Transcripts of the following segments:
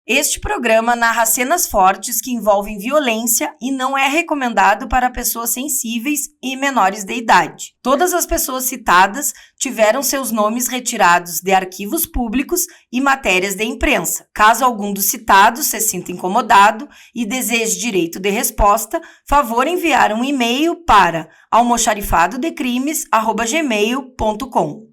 Este programa narra cenas fortes que envolvem violência e não é recomendado para pessoas sensíveis e menores de idade. Todas as pessoas citadas tiveram seus nomes retirados de arquivos públicos e matérias de imprensa. Caso algum dos citados se sinta incomodado e deseje direito de resposta, favor enviar um e-mail para almoxarifadodecrimes@gmail.com.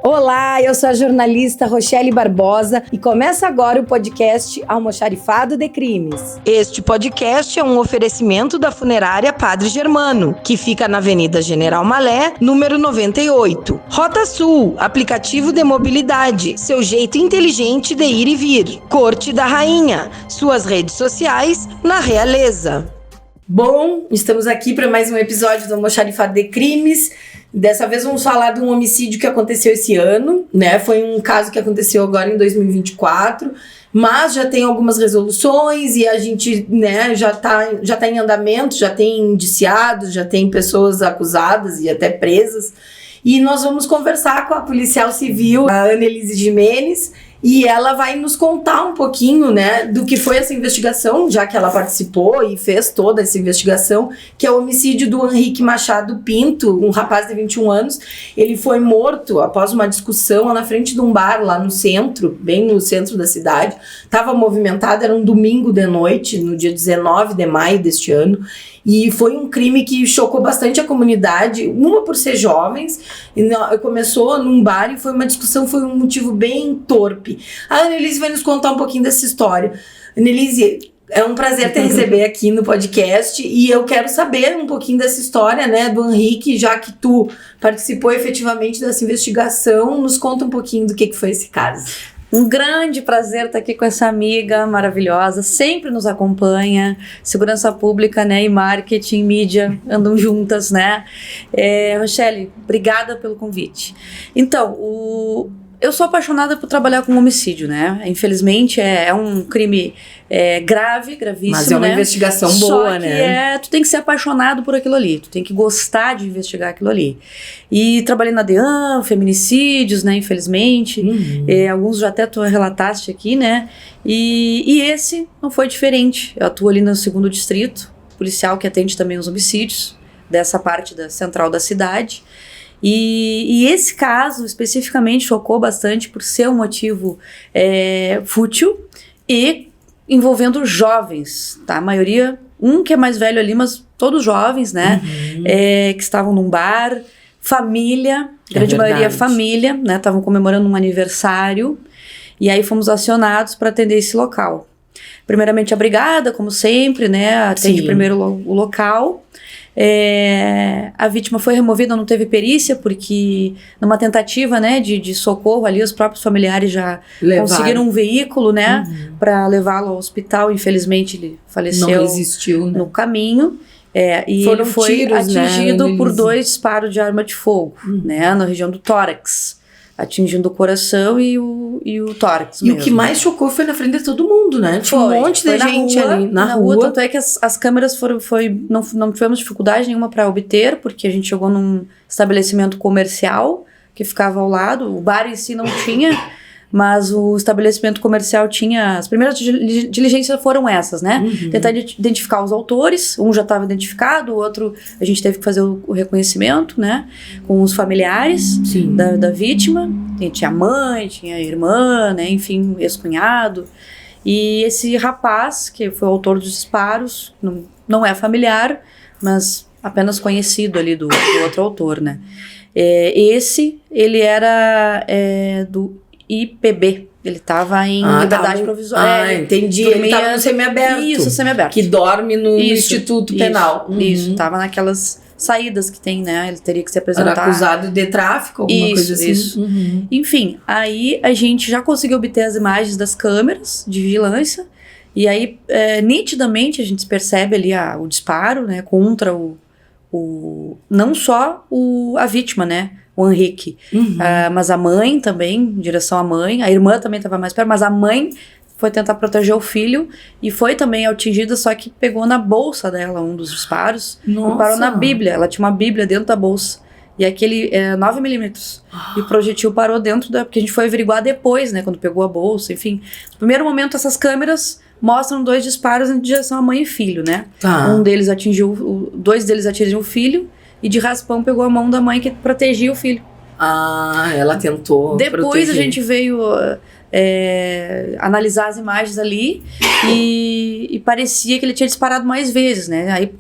Olá, eu sou a jornalista Rochelle Barbosa e começa agora o podcast Almoxarifado de Crimes. Este podcast é um oferecimento da funerária Padre Germano, que fica na Avenida General Malé, número 98. Rota Sul, aplicativo de mobilidade, seu jeito inteligente de ir e vir. Corte da Rainha, suas redes sociais na Realeza. Bom, estamos aqui para mais um episódio do Almoxarifado de Crimes. Dessa vez vamos falar de um homicídio que aconteceu esse ano, né? Foi um caso que aconteceu agora em 2024, mas já tem algumas resoluções e a gente, né, já tá em andamento, já tem indiciados, já tem pessoas acusadas e até presas. E nós vamos conversar com a policial civil, a Annelise Jimenez, e ela vai nos contar um pouquinho, né, do que foi essa investigação, já que ela participou e fez toda essa investigação, que é o homicídio do Henrique Machado Pinto, um rapaz de 21 anos. Ele foi morto após uma discussão lá na frente de um bar, lá no centro, bem no centro da cidade. Estava movimentado, era um domingo de noite, no dia 19 de maio deste ano. E foi um crime que chocou bastante a comunidade, uma por ser jovens, e começou num bar e foi uma discussão, foi um motivo bem torpe. A Annelise vai nos contar um pouquinho dessa história. Annelise, é um prazer te receber aqui no podcast e eu quero saber um pouquinho dessa história, né, do Henrique, já que tu participou efetivamente dessa investigação. Nos conta um pouquinho do que foi esse caso. Um grande prazer estar aqui com essa amiga maravilhosa, sempre nos acompanha, segurança pública, né, e marketing, mídia, andam juntas, né. Rochelle, obrigada pelo convite. Então, eu sou apaixonada por trabalhar com homicídio, né, infelizmente é um crime grave, gravíssimo, mas é uma investigação boa, só que né? Tu tem que ser apaixonado por aquilo ali, tu tem que gostar de investigar aquilo ali. E trabalhei na DEAN, feminicídios, né, infelizmente, alguns já até tu relataste aqui, né, e esse não foi diferente. Eu atuo ali no 2º distrito, policial que atende também os homicídios, dessa parte da central da cidade. E esse caso especificamente chocou bastante por ser um motivo fútil e envolvendo jovens, tá? A maioria, um que é mais velho ali, mas todos jovens, né? Que estavam num bar, família, grande maioria família, né? Estavam comemorando um aniversário e aí fomos acionados para atender esse local. Primeiramente a brigada, como sempre, né? Atende primeiro o local. A vítima foi removida, não teve perícia, porque numa tentativa, né, de socorro ali, os próprios familiares já conseguiram um veículo, né, para levá-lo ao hospital. Infelizmente ele faleceu, não resistiu, né, no caminho. E foram ele foi tiros, atingido, né, por 2 disparos de arma de fogo, né, na região do tórax, atingindo o coração e o tórax mesmo. E o que mais chocou foi na frente de todo mundo, né? Tinha um monte de gente ali na rua. Tanto é que as câmeras não tivemos dificuldade nenhuma para obter, porque a gente chegou num estabelecimento comercial que ficava ao lado. O bar em si não tinha, mas o estabelecimento comercial tinha. As primeiras diligências foram essas, né? Tentar identificar os autores. Um já estava identificado, o outro a gente teve que fazer o reconhecimento, né, com os familiares da vítima. E tinha a mãe, tinha a irmã, né, enfim, ex-cunhado. E esse rapaz, que foi o autor dos disparos, não é familiar, mas apenas conhecido ali do outro autor, né? Ele era do IPB, ele estava em liberdade provisória. Entendi, ele estava no semiaberto. Isso, semiaberto. Que dorme no Instituto Penal. Isso, estava naquelas saídas que tem, né, ele teria que se apresentar. Era acusado de tráfico, alguma coisa assim. Isso. Enfim, aí a gente já conseguiu obter as imagens das câmeras de vigilância, e aí nitidamente a gente percebe ali o disparo, né, contra não só a vítima, né, o Henrique, mas a mãe também, em direção à mãe, a irmã também estava mais perto, mas a mãe foi tentar proteger o filho e foi também atingida, só que pegou na bolsa dela um dos disparos. Nossa. E parou na Bíblia. Ela tinha uma Bíblia dentro da bolsa. E aquele 9 milímetros. E o projetil parou dentro da... Porque a gente foi averiguar depois, né? Quando pegou a bolsa, enfim. No primeiro momento, essas câmeras mostram 2 disparos em direção à mãe e filho, né? Tá. Dois deles atingiu o filho e de raspão pegou a mão da mãe que protegia o filho. Ah, ela tentou Depois proteger. a gente veio analisar as imagens ali e parecia que ele tinha disparado mais vezes, né? Aí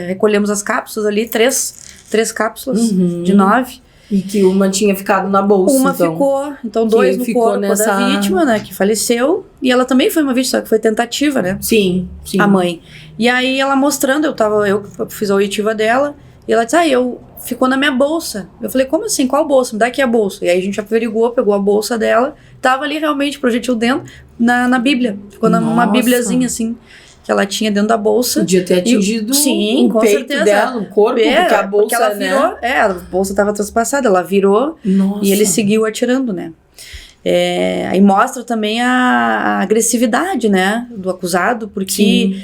recolhemos as cápsulas ali, três cápsulas de 9. E que uma tinha ficado na bolsa, Uma então. ficou, então 2 no corpo da vítima, né, que faleceu. E ela também foi uma vítima, só que foi tentativa, né? Sim, sim. A mãe. E aí ela mostrando, eu fiz a oitiva dela, e ela disse, ficou na minha bolsa. Eu falei, como assim? Qual bolsa? Me dá aqui a bolsa. E aí a gente averiguou, pegou a bolsa dela, tava ali realmente projetil dentro, na Bíblia. Ficou numa bíbliazinha, assim, que ela tinha dentro da bolsa. Podia ter atingido sim, o com peito certeza. dela, o corpo, porque a bolsa, porque ela virou, né? a bolsa tava transpassada, ela virou. Nossa. E ele seguiu atirando, né? Aí mostra também a agressividade, né, do acusado, porque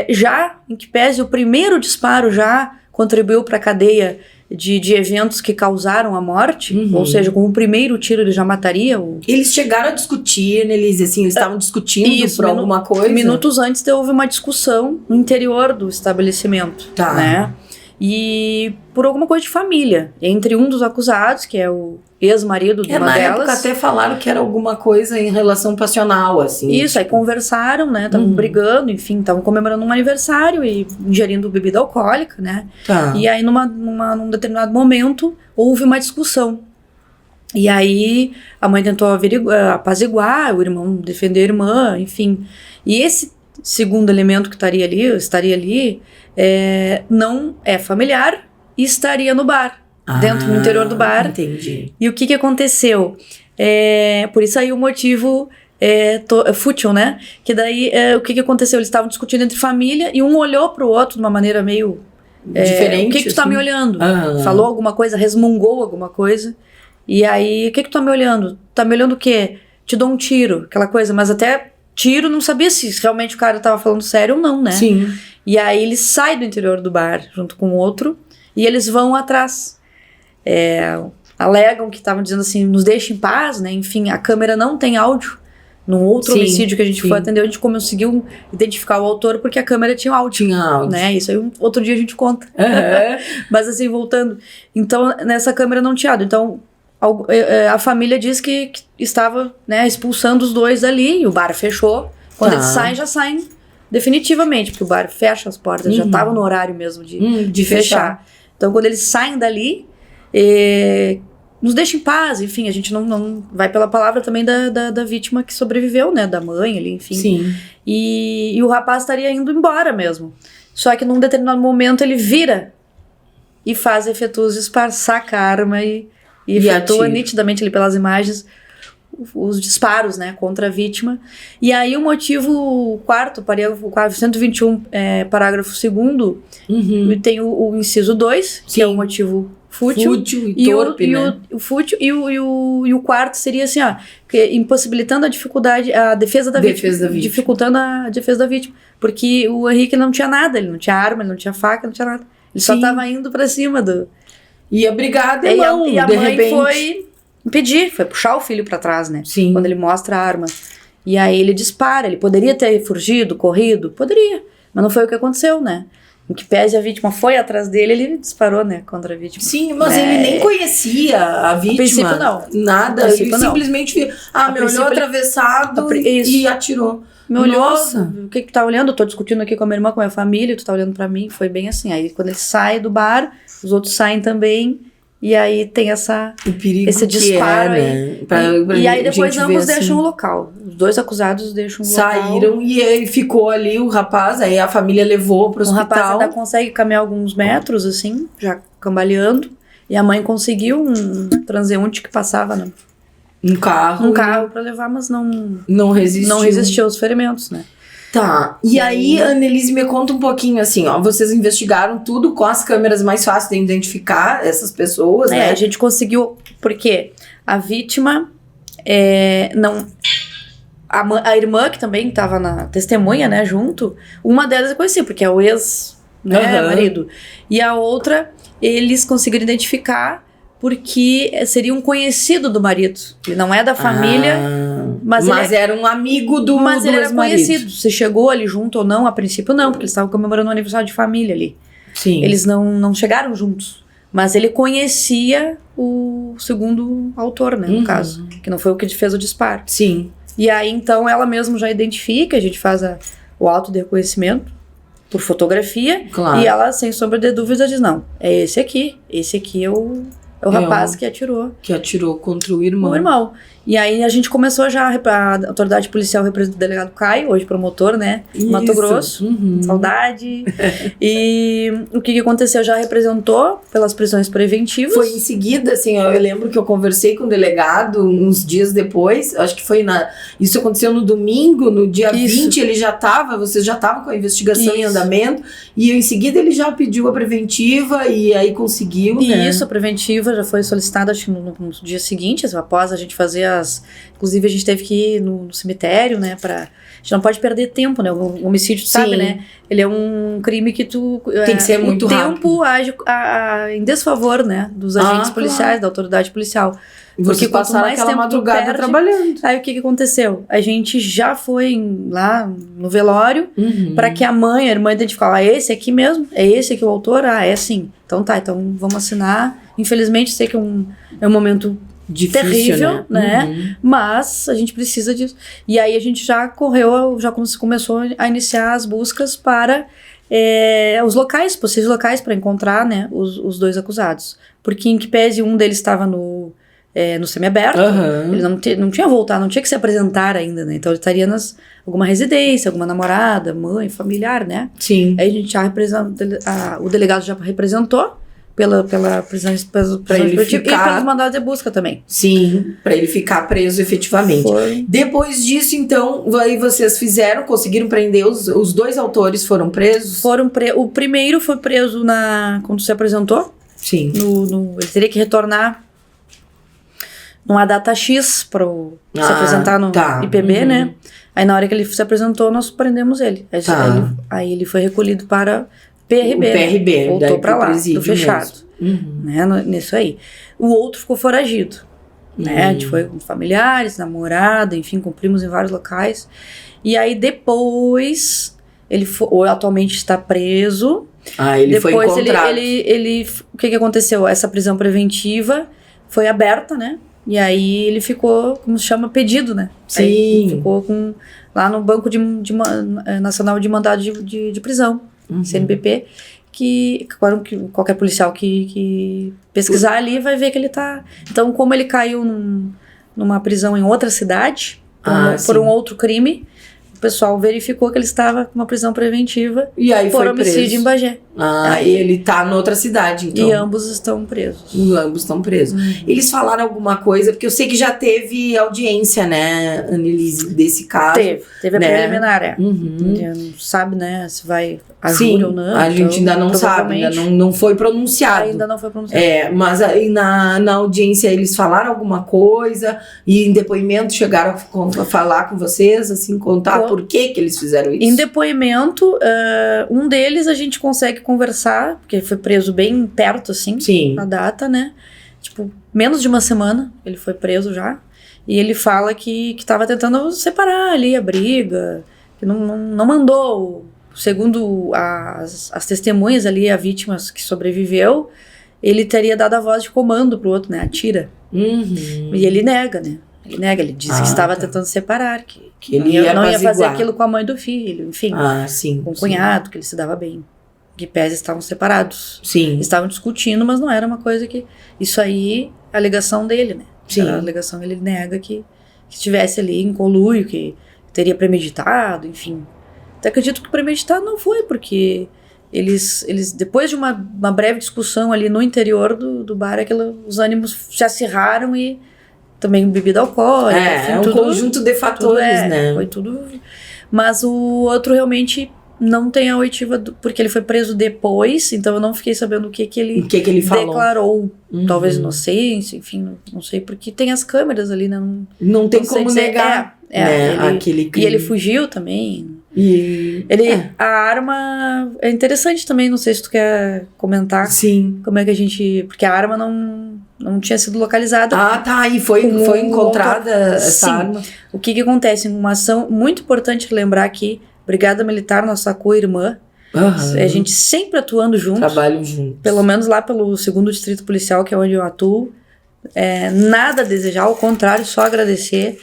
já, em que pese o primeiro disparo já contribuiu para a cadeia de eventos que causaram a morte, ou seja, com o primeiro tiro ele já mataria o... Eles chegaram a discutir, né, Elise, assim, eles estavam discutindo por alguma coisa? Minutos antes houve uma discussão no interior do estabelecimento, tá, né? E por alguma coisa de família, entre um dos acusados, que é o ex-marido de uma delas. Na época até falaram que era alguma coisa em relação passional, assim. Isso, aí conversaram, né, estavam brigando, enfim, estavam comemorando um aniversário e ingerindo bebida alcoólica, né. Tá. E aí num determinado momento houve uma discussão. E aí a mãe tentou apaziguar, o irmão defender a irmã, enfim. E esse segundo elemento que estaria ali, não é familiar e estaria no bar, dentro do interior do bar. Entendi. E o que aconteceu? Por isso aí o motivo fútil, né? Que daí, o que aconteceu? Eles estavam discutindo entre família e um olhou pro outro de uma maneira meio... diferente, o que tu tá assim? me olhando? Falou alguma coisa, resmungou alguma coisa. E aí, o que tu tá me olhando? Tá me olhando o quê? Te dou um tiro, aquela coisa. Mas até tiro, não sabia se realmente o cara tava falando sério ou não, né? Sim. E aí ele sai do interior do bar junto com o outro e eles vão atrás. Alegam que estavam dizendo assim, nos deixem em paz, né? Enfim, a câmera não tem áudio. Num outro homicídio que a gente foi atender, a gente conseguiu identificar o autor porque a câmera tinha áudio. Né? Isso aí outro dia a gente conta. Mas assim, voltando. Então, nessa câmera não tinha áudio. Então, a família diz que estava, né, expulsando os dois dali e o bar fechou. Quando eles saem, já saem definitivamente, porque o bar fecha as portas, já estava no horário mesmo de fechar. Então, quando eles saem dali, nos deixa em paz, enfim, a gente não vai pela palavra também da vítima que sobreviveu, né, da mãe ali, enfim. Sim. E o rapaz estaria indo embora mesmo. Só que num determinado momento ele vira e efetua os disparos, saca a arma e efetua nitidamente ali pelas imagens os disparos, né, contra a vítima. E aí o motivo quarto, parágrafo 121, parágrafo 2º, tem o inciso 2, que é o motivo fútil e torpe, né? O fútil e o quarto seria assim, que impossibilitando a defesa da vítima, dificultando a defesa da vítima, porque o Henrique não tinha nada, ele não tinha arma, ele não tinha faca, não tinha nada, ele só estava indo pra cima do... E a brigada e a mãe repente... foi impedir, foi puxar o filho pra trás, né? Sim. Quando ele mostra a arma. E aí ele dispara, ele poderia ter fugido, corrido, poderia, mas não foi o que aconteceu, né? Em que pese a vítima foi atrás dele, ele disparou, né, contra a vítima. Sim, mas ele nem conhecia a vítima. A princípio não. Nada, ele simplesmente me olhou atravessado e atirou. Me olhou, o que tu tá olhando? Eu tô discutindo aqui com a minha irmã, com a minha família, tu tá olhando pra mim, foi bem assim. Aí quando ele sai do bar, os outros saem também, e aí tem esse disparo aí. E aí depois ambos deixam o local. Os dois acusados deixam o local. Saíram e aí ficou ali o rapaz, aí a família levou pro hospital. O rapaz ainda consegue caminhar alguns metros, assim, já cambaleando. E a mãe conseguiu um transeunte que passava um carro pra levar, mas não resistiu aos ferimentos, né? Tá, e aí, Annelise, me conta um pouquinho assim, vocês investigaram tudo com as câmeras mais fáceis de identificar essas pessoas, né? A gente conseguiu, porque a vítima a irmã, que também estava na testemunha, né, junto, uma delas eu conheci, porque é o ex, né, marido. E a outra, eles conseguiram identificar porque seria um conhecido do marido. Ele não é da família, mas era um amigo do Mas ele era ex-marido. conhecido. Se chegou ali junto ou não, a princípio não, porque eles estavam comemorando um aniversário de família ali. Sim. Eles não chegaram juntos. Mas ele conhecia o segundo autor, né, no caso. Que não foi o que fez o disparo. Sim. E aí, então, ela mesma já identifica, a gente faz o auto de reconhecimento por fotografia. Claro. E ela, sem sombra de dúvida, diz, não, é esse aqui é o rapaz que atirou. Que atirou contra o irmão. O irmão. E aí a gente começou já, a autoridade policial representa o delegado Caio, hoje promotor, né? Isso. Mato Grosso. Saudade. E o que aconteceu? Já representou pelas prisões preventivas. Foi em seguida, assim, eu lembro que eu conversei com o delegado uns dias depois, acho que foi isso aconteceu no domingo, no dia 20, vocês já estavam com a investigação em andamento, e em seguida ele já pediu a preventiva e aí conseguiu, né? Isso, a preventiva já foi solicitada, acho que no dia seguinte, após a gente fazer inclusive a gente teve que ir no cemitério, né, a gente não pode perder tempo, né, o homicídio, tu sabe, né, ele é um crime que tem que ser muito rápido. O tempo age em desfavor, né, dos agentes policiais, da autoridade policial. Porque passaram aquela madrugada trabalhando. Aí o que aconteceu? A gente já foi lá no velório para que a irmã identificasse, é esse aqui mesmo? É esse aqui o autor? É sim. Então tá, então vamos assinar. Infelizmente sei que é um momento difícil, terrível, né? Mas a gente precisa disso. E aí a gente já começou a iniciar as buscas para os possíveis locais para encontrar, né, os dois acusados. Porque em que pese um deles estava no semiaberto, ele não tinha voltado, não tinha que se apresentar ainda, né? Então ele estaria alguma residência, alguma namorada, mãe, familiar, né? Sim. Aí a gente já o delegado já representou pela prisão preventiva e pelos mandados de busca também. Sim, para ele ficar preso efetivamente. Depois disso, então, aí vocês conseguiram prender os dois autores, foram presos? O primeiro foi preso quando se apresentou. Sim. Ele teria que retornar numa data X para se apresentar no IPB, né? Aí na hora que ele se apresentou, nós prendemos ele. Aí ele foi recolhido para PRB. O PRB, né? Voltou para lá, do fechado. Né? Nisso aí. O outro ficou foragido. Né? A gente foi com familiares, namorada, enfim, cumprimos em vários locais. E aí depois, atualmente está preso. Ele foi encontrado. O que aconteceu? Essa prisão preventiva foi aberta, né? E aí ele ficou, como se chama, pedido, né? Sim. Aí ficou lá no Banco Nacional de Mandado de Prisão, CNPP, que qualquer policial que pesquisar ali vai ver que ele tá... Então, como ele caiu numa prisão em outra cidade, por um outro crime, o pessoal verificou que ele estava com uma prisão preventiva e aí por homicídio em Bagé. E ele tá noutra cidade, então. E ambos estão presos. Eles falaram alguma coisa, porque eu sei que já teve audiência, né, Annelise, desse caso. Teve a preliminar, Não sabe, né, se vai a júri ou não. A gente ainda não sabe, ainda não foi pronunciado. Ainda não foi pronunciado. Mas aí na audiência eles falaram alguma coisa e em depoimento chegaram a falar com vocês, assim, contar por que eles fizeram isso? Em depoimento, um deles a gente consegue conversar, porque ele foi preso bem perto, assim, na data, né? Tipo, menos de uma semana ele foi preso já. E ele fala que estava tentando separar ali a briga, que não mandou, segundo as testemunhas ali, a vítima que sobreviveu, ele teria dado a voz de comando pro outro, né? Atira. E ele nega, né? Ele disse que estava tentando separar, que ele não ia fazer aquilo com a mãe do filho, enfim, com o cunhado, que ele se dava bem. Que pés estavam separados. Estavam discutindo, mas não era uma coisa que... Isso aí, a alegação dele, né? A alegação, ele nega que estivesse ali em conluio, que teria premeditado, enfim. Até acredito que premeditado não foi, porque eles depois de uma breve discussão ali no interior do bar, os ânimos se acirraram e também bebida alcoólica. Enfim, um conjunto de fatores, né? Foi tudo. Mas o outro realmente não tem a oitiva, porque ele foi preso depois, então eu não fiquei sabendo o que ele falou. Declarou. Talvez inocência, enfim, não sei, porque tem as câmeras ali, né? Não tem como negar aquele crime. E ele fugiu também. E a arma é interessante também, não sei se tu quer comentar. Sim. Como é que a gente... Porque a arma não tinha sido localizada. Tá, e foi encontrada essa arma. O que acontece? Uma ação muito importante lembrar aqui, Brigada Militar, nossa co-irmã, a gente sempre atuando juntos. Trabalham juntos. Pelo menos lá pelo 2º Distrito Policial, que é onde eu atuo. Nada a desejar, ao contrário, só agradecer.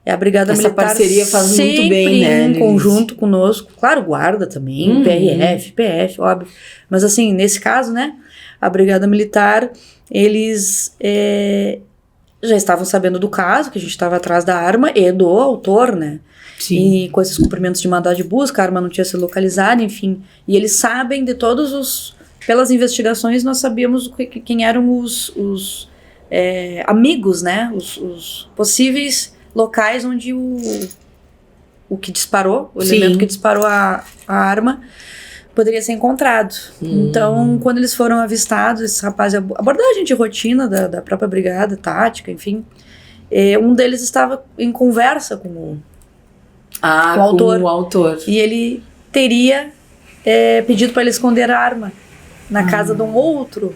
A Brigada Militar essa parceria faz muito bem, né? Em conjunto conosco. Claro, guarda também, PRF, PF, óbvio. Mas assim, nesse caso, né? A Brigada Militar, eles já estavam sabendo do caso, que a gente estava atrás da arma e do autor, né? Sim. E com esses cumprimentos de mandado de busca, a arma não tinha sido localizada, enfim. E eles sabem de todos os... Pelas investigações, nós sabíamos quem eram os amigos, né? Os possíveis locais onde o que disparou, o elemento que disparou a arma, poderia ser encontrado. Então, quando eles foram avistados, esses rapazes, abordagem de rotina da própria brigada, tática, enfim, um deles estava em conversa com o autor. E ele teria pedido para ele esconder a arma na casa de um outro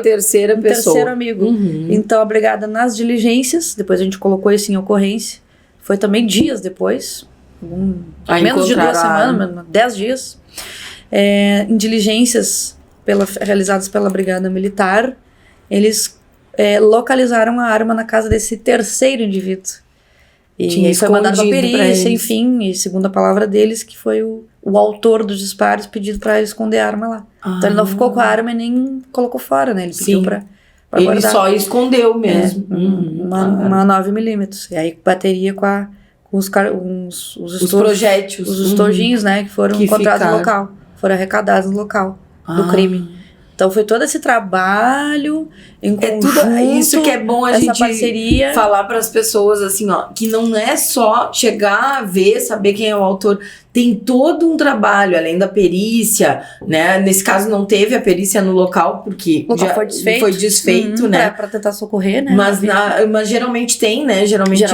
terceira pessoa. Terceiro amigo. Então a brigada, nas diligências, depois a gente colocou isso em ocorrência, foi também dias depois, menos de 2 semanas, 10 dias, em diligências realizadas pela Brigada Militar, eles localizaram a arma na casa desse terceiro indivíduo. E aí foi mandado pra perícia, enfim, e segundo a palavra deles, que foi o autor dos disparos pedido pra esconder a arma lá. Então ele não ficou com a arma e nem colocou fora, né? Ele pediu pra ele guardar. Ele só escondeu mesmo. Uma 9mm. E aí bateria com os projéteis. Os estojinhos, né? Que foram encontrados no local. Foram arrecadados no local do crime. Então foi todo esse trabalho em conjunto, isso que é bom a gente parceria. Falar para as pessoas assim, ó, que não é só chegar a ver, saber quem é o autor, tem todo um trabalho além da perícia, né? Nesse caso não teve a perícia no local porque já foi desfeito, né? Para tentar socorrer, né? Mas geralmente tem, né? Geralmente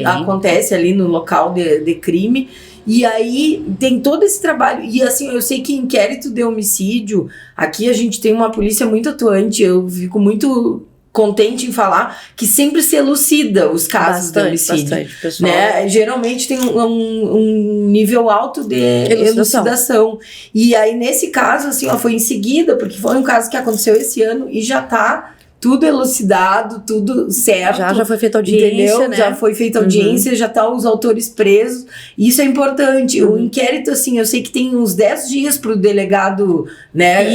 acontece ali no local de crime. E aí tem todo esse trabalho. E assim, eu sei que inquérito de homicídio, aqui a gente tem uma polícia muito atuante. Eu fico muito contente em falar que sempre se elucida os casos de homicídio. Bastante, pessoal. Né? Geralmente tem um nível alto de elucidação. E aí nesse caso, assim, ó, foi em seguida, porque foi um caso que aconteceu esse ano e já tá tudo elucidado, tudo certo. Já foi feita audiência, entendeu? né? Já foi feita audiência, já tá os autores presos. Isso é importante. O inquérito, assim, eu sei que tem uns 10 dias pro delegado, né?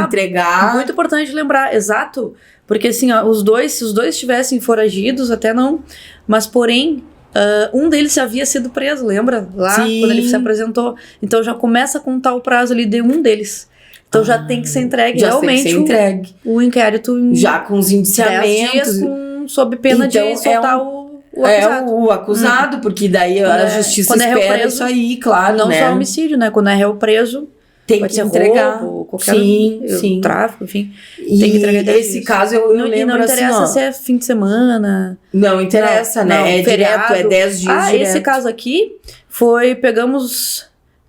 Entregar. Muito importante lembrar, exato. Porque, assim, ó, se os dois estivessem foragidos, até não. Mas, porém, um deles já havia sido preso, lembra? Lá, quando ele se apresentou. Então, já começa a contar o prazo ali de um deles. Então já tem que ser entregue realmente o inquérito já com os indiciamentos 10 dias sob pena de soltar o acusado. O acusado, porque daí a justiça espera isso aí, claro, não né? só homicídio, né? Quando é réu preso, tem que entregar. Roubo, qualquer tráfico, enfim. E tem que entregar esse caso eu lembro assim, não interessa se é fim de semana. Não interessa, né? É feriado. Direto, é 10 dias direto. Esse caso aqui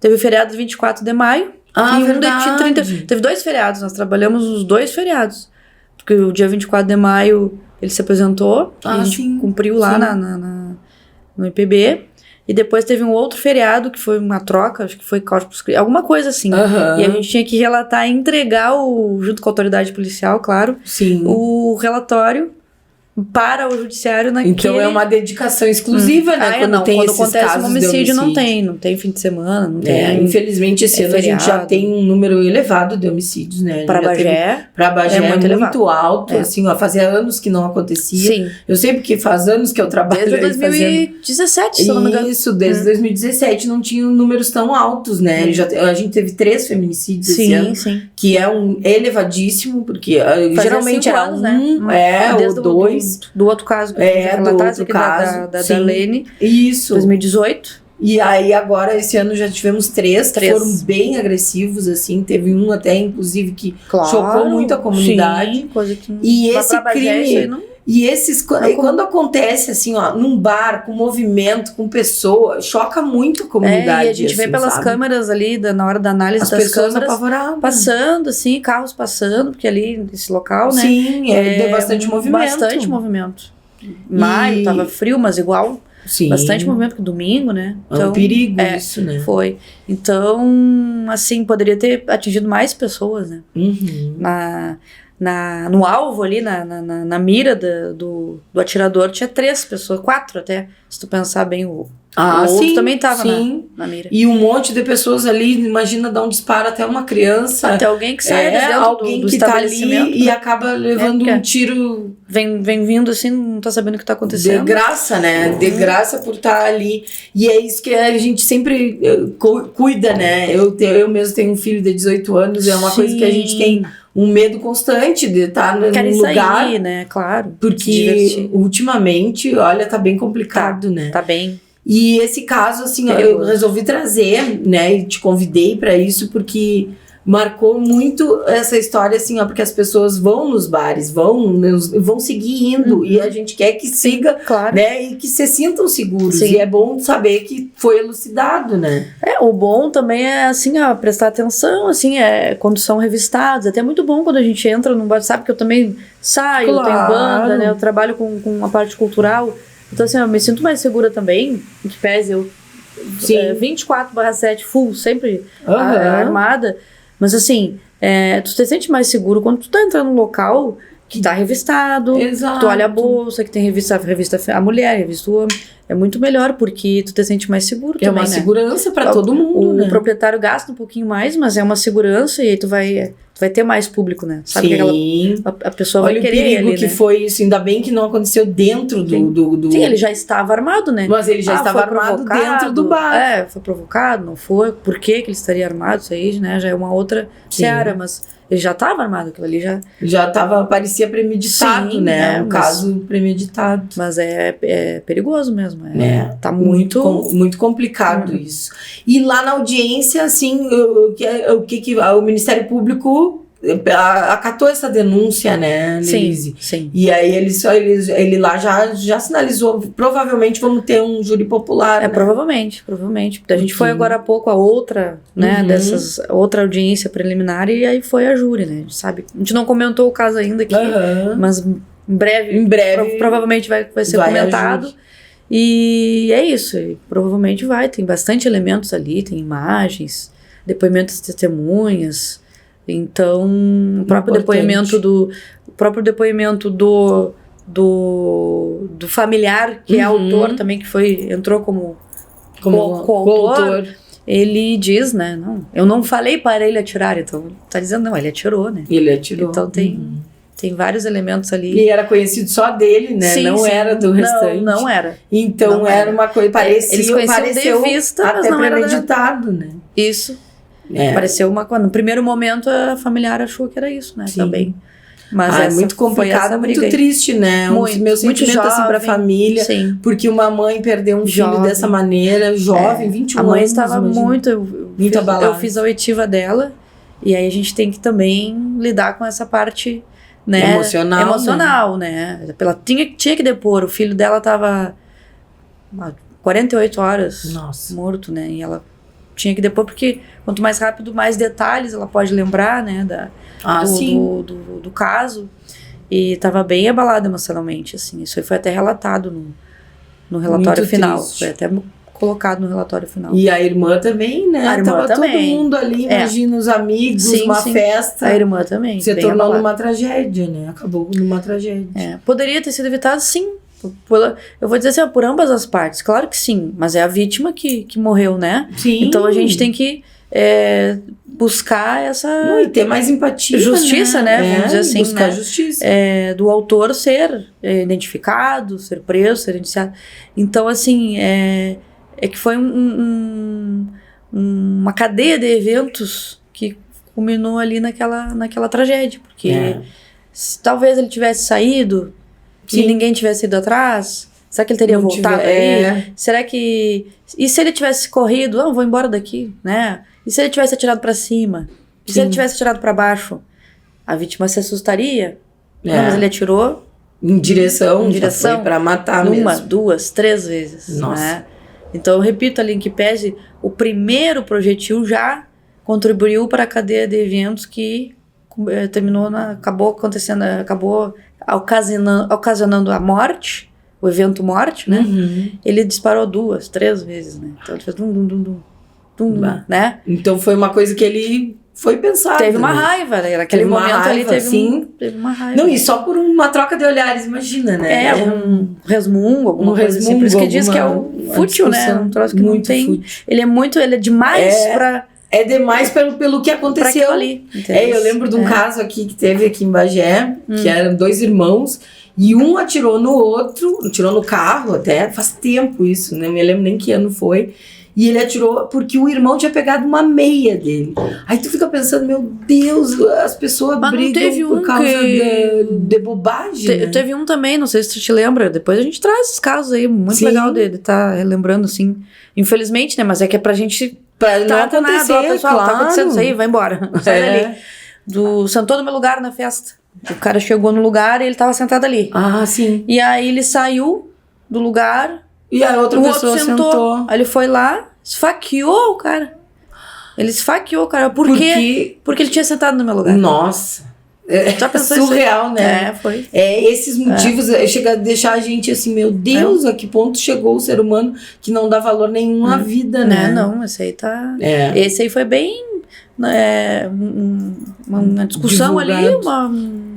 teve o feriado de 24 de maio. Verdade. Teve 2 feriados, nós trabalhamos os 2 feriados. Porque o dia 24 de maio ele se apresentou, e a gente cumpriu lá no IPB. E depois teve um outro feriado que foi uma troca, acho que foi Corpus Christi, alguma coisa assim. E a gente tinha que relatar e entregar, junto com a autoridade policial, claro, o relatório para o judiciário naquele... Então é uma dedicação exclusiva, né? Quando acontece um homicídio, não tem fim de semana, não tem. Infelizmente esse ano feriado. A gente já tem um número elevado de homicídios, né? Para Bagé é muito alto, assim, ó, fazia anos que não acontecia. Sim. Eu sei porque faz anos que eu trabalho desde 2017, se não me engano. Isso, desde 2017 não tinha números tão altos, né? A gente teve 3 feminicídios esse ano, que é elevadíssimo, porque geralmente era anos, ou 2. Do outro caso que do outro caso. da Lene. Isso. 2018. E aí agora, esse ano já tivemos três. Que foram bem agressivos, assim. Teve um até, inclusive, que chocou muito a comunidade. Sim, coisa que e esse crime... E esses, quando acontece assim, ó, num bar, com movimento, com pessoa, choca muito a comunidade. E a gente vê pelas câmeras ali, na hora da análise das pessoas câmeras, apavoradas. Passando, assim, carros passando, porque ali, nesse local, né? Sim, deu bastante movimento. Bastante movimento. Maio, tava frio, mas igual, bastante movimento, porque domingo, né? Então, é um perigo isso, né? Foi. Então, assim, poderia ter atingido mais pessoas, né? No alvo ali, na mira do atirador, tinha 3 pessoas, 4 até, se tu pensar bem, o outro também estava na mira. E um monte de pessoas ali, imagina dar um disparo até uma criança. Até alguém que sai de dentro alguém do que estabelecimento. Tá ali e acaba levando um tiro. Vem vindo assim, não tá sabendo o que tá acontecendo. De graça, né? De graça por estar ali. E é isso que a gente sempre cuida, né? Eu mesmo tenho um filho de 18 anos, é uma coisa que a gente tem um medo constante de estar num lugar. Sair, né? Claro. Porque ultimamente, olha, tá bem complicado, né? Tá bem. E esse caso, assim, eu resolvi trazer, né? E te convidei para isso porque marcou muito essa história, assim, ó, porque as pessoas vão nos bares, vão seguir indo, e a gente quer que siga, claro, né, e que se sintam seguros. E é bom saber que foi elucidado, né? O bom também é, assim, ó, prestar atenção, assim, quando são revistados. Até muito bom quando a gente entra num bar, sabe que eu também saio, eu tenho banda, né, eu trabalho com a parte cultural, então, assim, eu me sinto mais segura também, em que pese eu 24/7 full, sempre armada. Mas assim, tu te sente mais seguro quando tu tá entrando num local que tá revistado, que tu olha a bolsa, que tem revista a mulher, revista o homem. É muito melhor, porque tu te sente mais seguro também, uma segurança pra todo mundo, né? O proprietário gasta um pouquinho mais, mas é uma segurança e aí tu vai ter mais público, né? Sabe que a pessoa vai querer ele, né? Olha o perigo que foi isso, ainda bem que não aconteceu dentro do... Sim, ele já estava armado, né? Mas ele já estava armado dentro do bar. Foi provocado, não foi? Por que ele estaria armado? Isso aí, né? Já é uma outra seara, mas... Ele já estava armado, aquilo ali já parecia premeditado, né? Um caso premeditado. Mas é perigoso mesmo. Tá muito complicado isso. E lá na audiência, assim, o Ministério Público acatou essa denúncia, né, Nelise? Sim. E aí ele lá já sinalizou, provavelmente vamos ter um júri popular, né? Provavelmente. A gente foi agora há pouco a outra, né, outra audiência preliminar, e aí foi a júri, né? A gente sabe, a gente não comentou o caso ainda aqui, mas em breve provavelmente vai ser comentado. E é isso, provavelmente tem bastante elementos ali, tem imagens, depoimentos de testemunhas. Então, o próprio depoimento do familiar, que é autor também, que entrou como coautor, ele diz, né, não, eu não falei para ele atirar, então tá dizendo, não, ele atirou, né? Ele atirou. Então tem vários elementos ali. E era conhecido só dele, né? Não era do restante. Não era. Então era uma coisa, pareceu de vista, até premeditado, né? Isso. Pareceu no primeiro momento a familiar achou que era isso, né? Também. Mas é muito complicado, muito triste, né? Meu sentimento assim pra família, porque uma mãe perdeu um filho dessa maneira, jovem, 21 anos. A mãe estava muito abalada. Eu fiz a oitiva dela, e aí a gente tem que também lidar com essa parte, né, emocional, né? Ela tinha que depor, o filho dela estava 48 horas morto, né? E ela tinha que depor, porque quanto mais rápido, mais detalhes ela pode lembrar, né, do caso. E estava bem abalada emocionalmente, assim. Isso aí foi até relatado no relatório final. Foi até colocado no relatório final. E a irmã também, né? Tava todo mundo ali, imagina, os amigos, uma festa. A irmã também. Se tornou numa tragédia, né? Acabou numa tragédia. Poderia ter sido evitado, sim. Eu vou dizer assim, por ambas as partes. Claro que sim, mas é a vítima que morreu, né? Sim. Então a gente tem que buscar essa... e ter mais empatia, justiça, né? Vamos dizer assim, buscar justiça. Do autor ser identificado, ser preso, ser indiciado. Então, assim, que foi uma cadeia de eventos que culminou ali naquela tragédia. Porque talvez ele tivesse saído, se ninguém tivesse ido atrás, Será que ele teria Não voltado aí? Será que... E se ele tivesse corrido? Vou embora daqui, né? E se ele tivesse atirado pra cima? E se ele tivesse atirado pra baixo? A vítima se assustaria? Não, mas ele atirou... Em direção. Foi pra matar mesmo. 1, 2, 3 vezes. Nossa. Né? Então, eu repito ali em que pese, o primeiro projetil já contribuiu para a cadeia de eventos que acabou acontecendo, acabou ocasionando a morte, o evento morte, né? Ele disparou 2, 3 vezes, né? Então, ele fez né? Então, foi uma coisa que ele... Foi pensado. Teve uma raiva, né? Naquele momento ali teve uma raiva. Não, e só por uma troca de olhares, imagina, né? Um resmungo, alguma coisa assim. Por isso que diz que é o fútil, né? Um troço que não tem. Fútil. Ele é demais pra... É demais pelo que aconteceu ali. Eu lembro de um caso aqui que teve aqui em Bagé, que eram 2 irmãos, e um atirou no outro, atirou no carro até, faz tempo isso, né? Não me lembro nem que ano foi. E ele atirou porque o irmão tinha pegado uma meia dele. Aí tu fica pensando, meu Deus, as pessoas brigam por causa de bobagem. Né? Teve um também, não sei se tu te lembra, depois a gente traz esses casos aí, muito legal de estar relembrando, assim. Infelizmente, né, mas é que é pra gente... Pra não acontecer, pessoal, tá acontecendo isso aí, vai embora. Sai dali. Sentou no meu lugar na festa. O cara chegou no lugar e ele tava sentado ali. Ah, sim. E aí ele saiu do lugar... E a outra pessoa sentou. Aí ele foi lá, esfaqueou o cara. Ele esfaqueou o cara. Por quê? Porque ele tinha sentado no meu lugar. Nossa. Já pensou surreal, né? Foi. Esses motivos chega a deixar a gente assim, meu Deus, a que ponto chegou o ser humano que não dá valor nenhum à vida, né? Não, esse aí tá... Esse aí foi bem... uma discussão ali,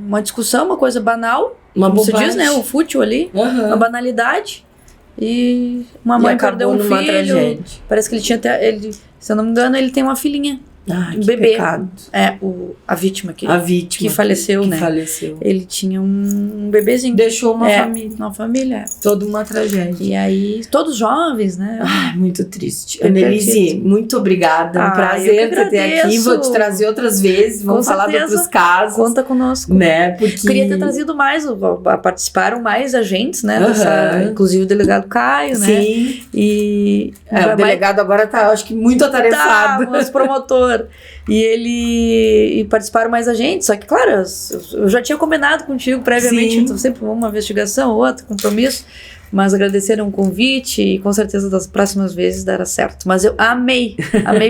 uma discussão, uma coisa banal. Como se diz, né? O fútil ali. Uma banalidade. E uma mãe perdeu um filho. Tragédia. Parece que ele tinha até... se eu não me engano, ele tem uma filhinha. Um bebê. Pecado. A vítima que faleceu, né? Ele tinha um bebezinho. Deixou uma família. Uma família. Toda uma tragédia. E aí, todos jovens, né? Muito triste. Annelise, muito obrigada. Um prazer ter aqui. Vou te trazer outras vezes. Vamos falar de outros casos. Conta conosco. Né? Porque... Queria ter trazido mais. Participaram mais agentes, né? Inclusive o delegado Caio, né? Sim. E o delegado agora tá, acho que, muito atarefado. Os promotor. E participaram mais agentes, só que, claro, eu já tinha combinado contigo previamente, então sempre uma investigação, outra, compromisso, mas agradeceram o convite e com certeza das próximas vezes dará certo. Mas eu amei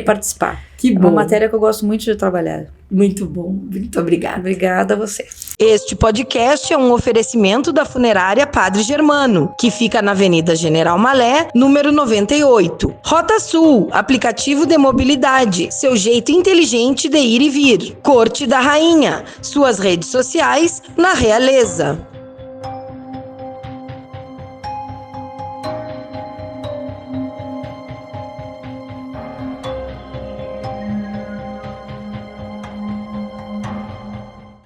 participar. Que bom. É uma matéria que eu gosto muito de trabalhar. Muito bom, muito obrigada. Obrigada a você. Este podcast é um oferecimento da Funerária Padre Germano, que fica na Avenida General Malé, número 98. Rota Sul, aplicativo de mobilidade, seu jeito inteligente de ir e vir. Corte da Rainha, suas redes sociais na Realeza.